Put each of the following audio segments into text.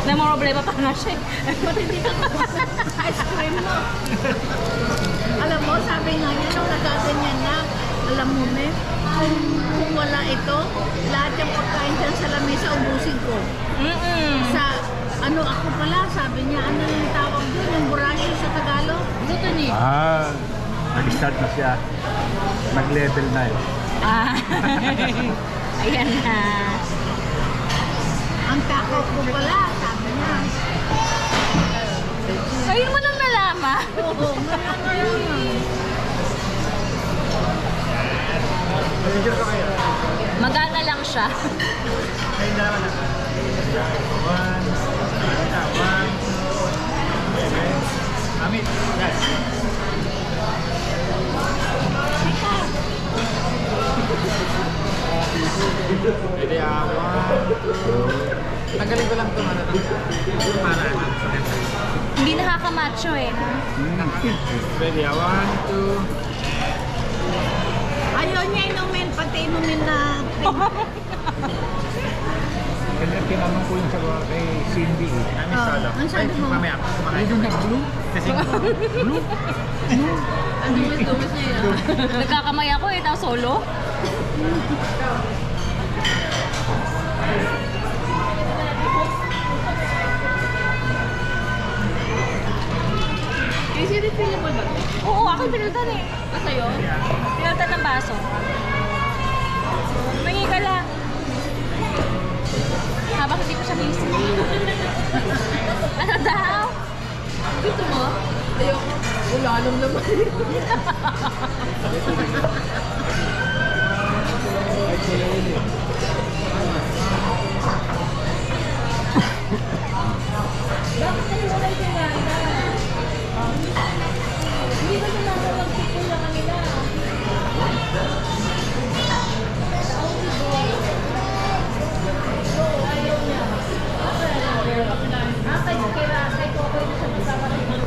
Na mga problema pa nga siya. Ice cream mo. Alam mo, sabi nga niya, nung nagaganyan na, alam mo, me, kung wala ito, lahat yung pagkain dyan sa lamesa, ubusin ko. Sa, ano ako pala, sabi niya, ano yung tawag doon, yung burasyo sa Tagalog? Gluttony. Nag-start na siya. Nag-level na yun. Ayan na. Ang takaw ko pala, sabi niya. Ayun mo nang nalaman. Oo, nalaman. Magana lang siya. Ayun na naman na. One. Okay. Amit. Yes. Pwede tanggalin ko lang ito para Hindi nakakamacho eh. Pwede 1, 2. Ayaw niya inumin, pati inumin na. Kaya tinanong ko yung sagot kay Cindy. Ang sabi mo? Mamaya, kumakain ko na blue. Kasi blue? Ang dumis niya yan. Nagkakamay ako eh, tapos solo. Is it refillable ba? Oo, akin piniltan eh. Sa'yo? Piniltan ng baso. Mangi ka lang. Habang hindi ko siya busy. Ano daw? Gusto mo? Ayoko. Wala naman. Bakit naliwalay sila? Hindi ba sila magpipil na kanila? Ayaw niya. Kay Kokoy na siya magkakaroon ng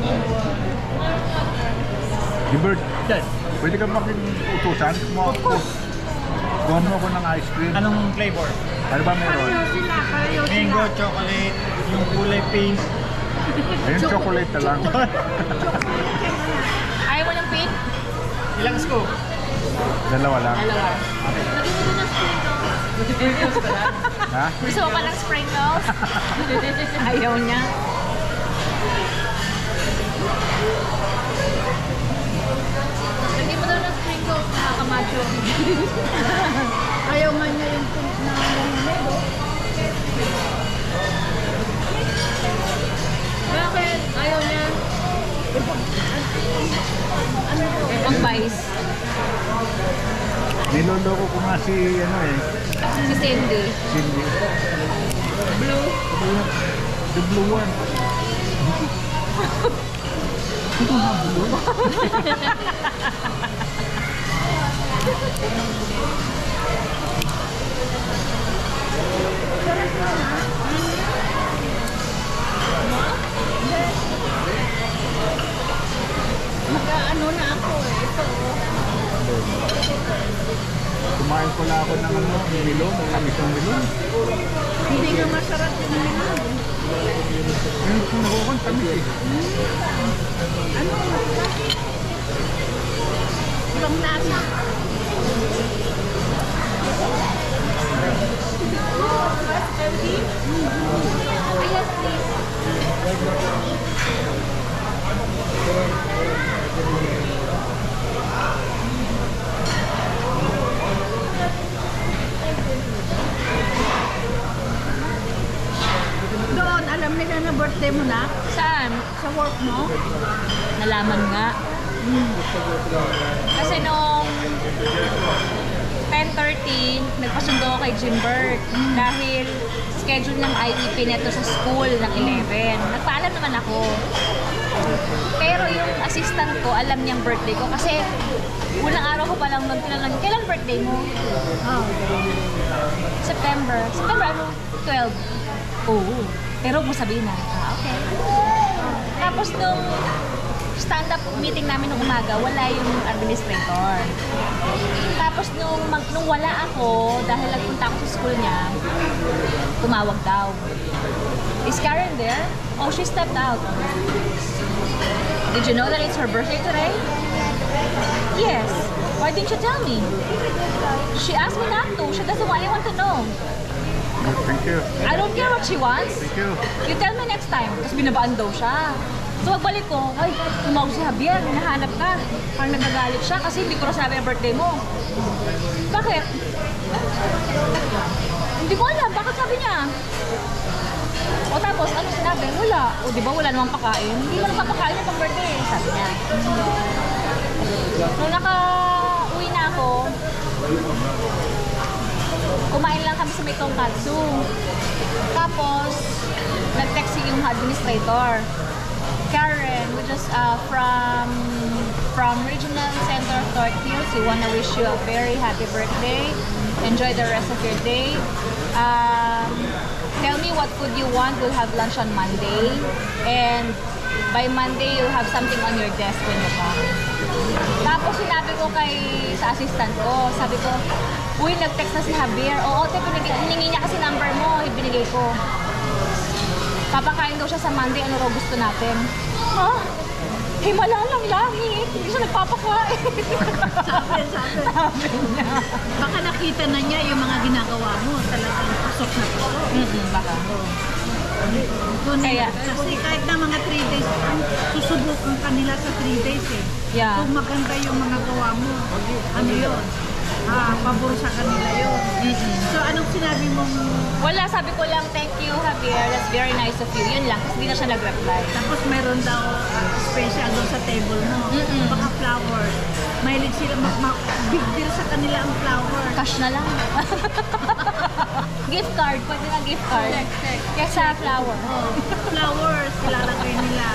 Gilbert, pwede ka makiutusan? Gawin mo ako ng ice cream. Anong flavor? Ano ba meron? Mango, chocolate, yung kulay pink. Ayun, chocolate na lang. Ayaw mo ng pink? Ilang scoop? Dalawa lang. Dalawa. Lagyan mo din ng sprinkles. Ha? Gusto mo pa ng sprinkles? Ayaw niya. Lagyan mo daw ng sprinkles, nakakamacho. Ayaw nga niya yung pink na lemonade, oh. Bakit? Ayaw niya. Ano to? Ang vice. Niloloko ko nga si, Si Cindy. Cindy. Blue. The blue one. Ito na blue. Mag-ano na ako eh. Ito, oh. Kumain ko na ako ng milon, tamis ng milon. Hindi nga masarap yung milon. Ayun, kung nakukon, tamis eh. Ano? Ibang lasa. Yes, please. Doon, alam nila na birthday mo na? Saan? Sa work mo? Nalaman nga. Kasi nung 10:30, nagpasundo ako kay Jimbert dahil schedule ng IEP neto sa school ng 11. Nagpaalam naman ako. Pero yung assistant ko, alam niyang birthday ko kasi unang araw ko palang nagtinanong, kailan birthday mo? Oh. September. September ano? 12. Oo. Pero mo sabihin na. Okay. Tapos nung stand-up meeting namin nung umaga, wala yung administrator. Tapos nung wala ako, dahil nagpunta ako sa school niya, tumawag daw. Is Karen there? Oh, she stepped out. Did you know that it's her birthday today? Yes. Why didn't you tell me? She asked me not to. She doesn't want anyone to know. Thank you. I don't care what she wants. Thank you. You tell me next time. Tapos binabaan daw siya. So pagbalik ko, ay, tumawag si Javier, hinahanap ka. Parang nagagalit siya kasi hindi ko nasabi ang birthday mo. Bakit? Hindi ko alam, bakit sabi niya? O tapos, ano sinabi? Wala. O di ba wala namang pakain? Hindi mo nagpapakain ng pang-birthday, sabi niya. Nung naka-uwi na ako, kumain lang kami sa may tonkatsu. Tapos, nag-text yung administrator. Karen, we just from Regional Center of Torque Hills, we want to wish you a very happy birthday. Enjoy the rest of your day. Tell me what food you want. We'll have lunch on Monday. And by Monday, you'll have something on your desk when you come. Tapos sinabi ko sa assistant ko, sabi ko, uy, nag-text na si Javier. Oo, hiningi niya kasi number mo, ibinigay ko. Papakain daw siya sa Monday, ano raw gusto natin? Ha? Himala lang langit, hindi siya nagpapakain. Sabi niya. Baka nakita na niya yung mga ginagawa mo, talagang pasok na pasok. Baka. Kaya, kasi kahit na mga 3 days, susubukan kanila sa 3 days eh. Yeah. Kung maganda yung mga gawa mo, ano yun? Pabor sa kanila yun. So anong sinabi mong... Wala, sabi ko lang, thank you Javier, that's very nice of you. Yun lang, kasi hindi na siya nag-reply. Tapos meron daw special doon sa table mo. Baka flower. Mahilig sila, big deal sa kanila ang flower. Cash na lang. Gift card, pwede na gift card. Kesa flower. Flowers, ilalagay nila.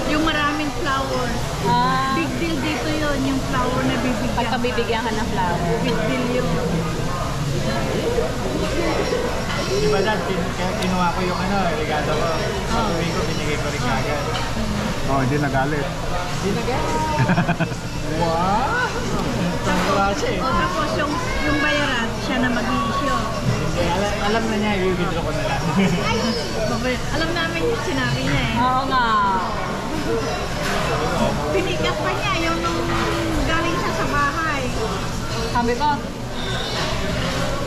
Yung maraming flowers. Big deal dito yun, yung flower na bibigyan. Pagpabibigyan ka ng flower. Big deal yun. Di ba dad, kinuha ko yung regalo ko. Pag-uwi ko, binigay ko rin kagad. Oh, hindi nagalit. Hindi na gano'n. Wow! Tangkala siya eh. Tapos yung bayaran, siya na mag-i-issue. Hindi, alam na niya, i-withdraw ko na lang. Alam namin yung sinabi niya eh. Oo nga. Pinigat pa niya yung nung galing siya sa bahay. Sabi ko,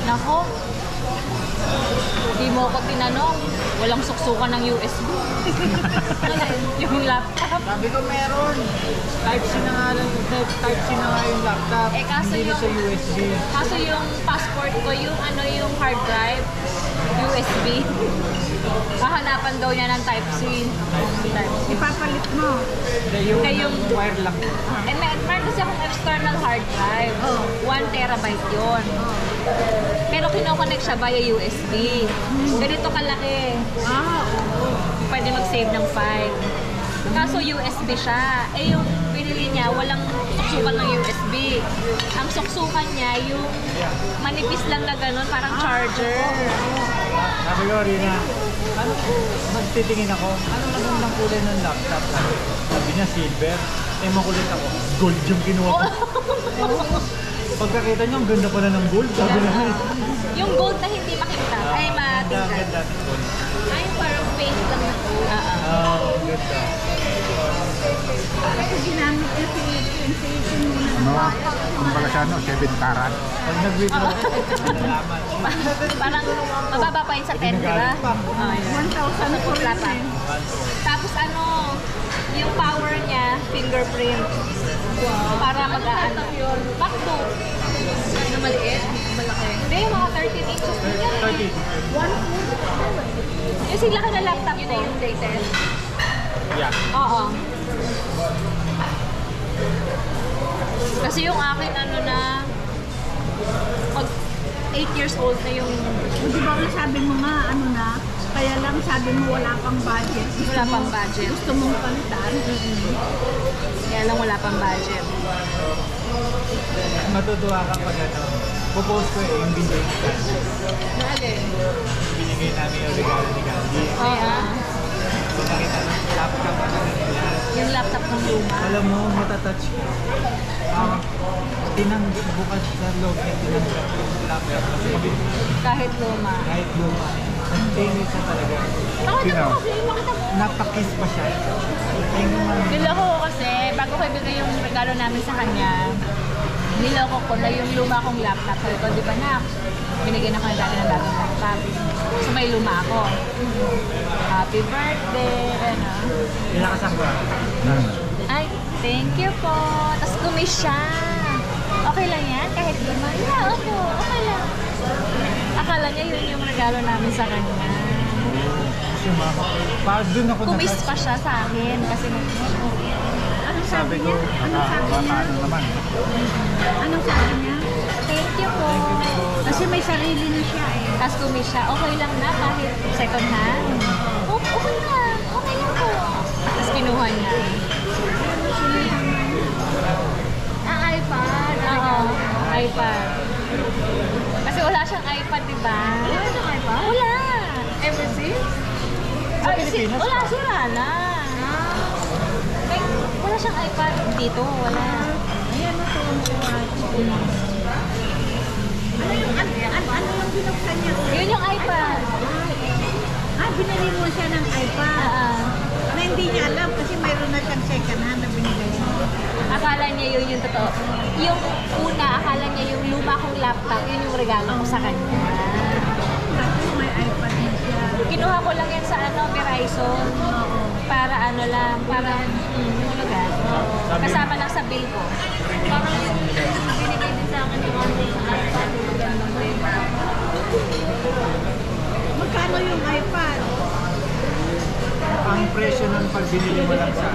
nako, di mo ako tinanong, walang suksukan ng USB. Yung laptop. Sabi ko meron. Type-C na nga lang, Type-C na nga yung laptop. Eh, kaso hindi na yung- sa USB. Kaso yung passport ko, yung hard drive, USB. Hahanapan daw niya ng Type-C. Type-C. Ipapalit mo. Hindi, yung, Kaya yung- wire lang. Eh, meron kasi akong external hard drive. 1 terabyte yun. Pero kinoconnect siya via USB. Ganito kalaki. Oo. Pwede mag-save ng file. Kaso USB siya. Eh yung pinili niya, walang suksukan ng USB. Ang suksukan niya, yung manipis lang na ganun, parang charger. Sabi ko, Rina, magtitingin ako, anong magandang kulay ng laptop? Sabi niya, silver. Eh, makulit ako. Gold yung kinuha ko. Pagkakita niyo, ang ganda pala ng gold. Sabi niya, Yung gold na hindi makita, ay matingkad. ganda ng gold. Ay, parang paint lang na gold. Oh, ganda. Kasi ginamit niya si Sensation muna. Kumbaga siya, 7 karat. Pag nag-withdraw ko, nalaman. Parang mababa pa yun sa 10, di ba? Ginagamit pa. Oh, yun. 1,000 po Wala rin pa. eh. Tapos ano, yung power niya, fingerprint. Para mag-ano. MacBook. Ano maliit? Malaki. Hindi, yung mga 13 inches din yan. 30. Yung sila ka na laptop ko. Yung latest? Yeah. Oo. Kasi yung akin ano na, pag 8 years old na yung Di ba nga sabi mo nga, ano na, kaya lang sabi mo wala pang budget. wala pang budget. Gusto mong palitan. Kaya lang wala pang budget. Matutuwa ka pag pupost ko yung video ng Candy. Naalin? Binigay namin yung regalo ni Candy. Oo. So nakita mo, lapit ka pa na nila. Yung laptop ng luma. Alam mo, matatouch ko. Bukas sa loob niya, tinanggap yung laptop na sabi. Kahit luma. Kahit luma. Nag-tennis siya talaga. Nakita mo kasi, makita mo. Napakiss pa siya. Tingnan. Niloko ko kasi, bago ko ibigay yung regalo namin sa kanya, niloko ko na yung luma kong laptop. Sabi ko, di ba na, binigyan ako ng dati ng bagong laptop. So may luma ako. Happy birthday, ano. Pinakasak ko. Ay, thank you po. Tapos kumis siya. Okay lang yan? Kahit luma? Yeah, okay lang. Akala niya yun yung regalo namin sa kanya. Kasi parang dun ako Kumis pa siya sa akin kasi Anong Sabi sabi ko, niya? Anong sabi niya? Bata naman. Anong sabi niya? thank you po. Kasi may sarili na siya eh. Tapos kumis siya, okay lang na kahit second hand. Okay lang. Okay lang po. Tapos kinuha niya. iPad. Oo, iPad. Kasi wala siyang iPad, di ba? Wala siyang iPad? Wala. Ever since? Ay, Pilipinas wala, pa? sira na. May, wala siyang iPad dito, wala. Ayan na to. Ano yung binuksan niya? Yun yung iPad. Binili mo siya ng iPad. Na hindi niya alam kasi mayroon na siyang second hand na binigay mo. Akala niya yun yung totoo. Yung una, akala niya yung luma kong laptop, yun yung regalo ko sa kanya. Tapos may iPad na siya. Kinuha ko lang yan sa Verizon. Oo. Para ano lang, para lugar. Kasama lang sa bill ko. Parang yung binigay din sa akin yung iPad. Magkano yung iPad? ang presyo nun pag binili mo lang sa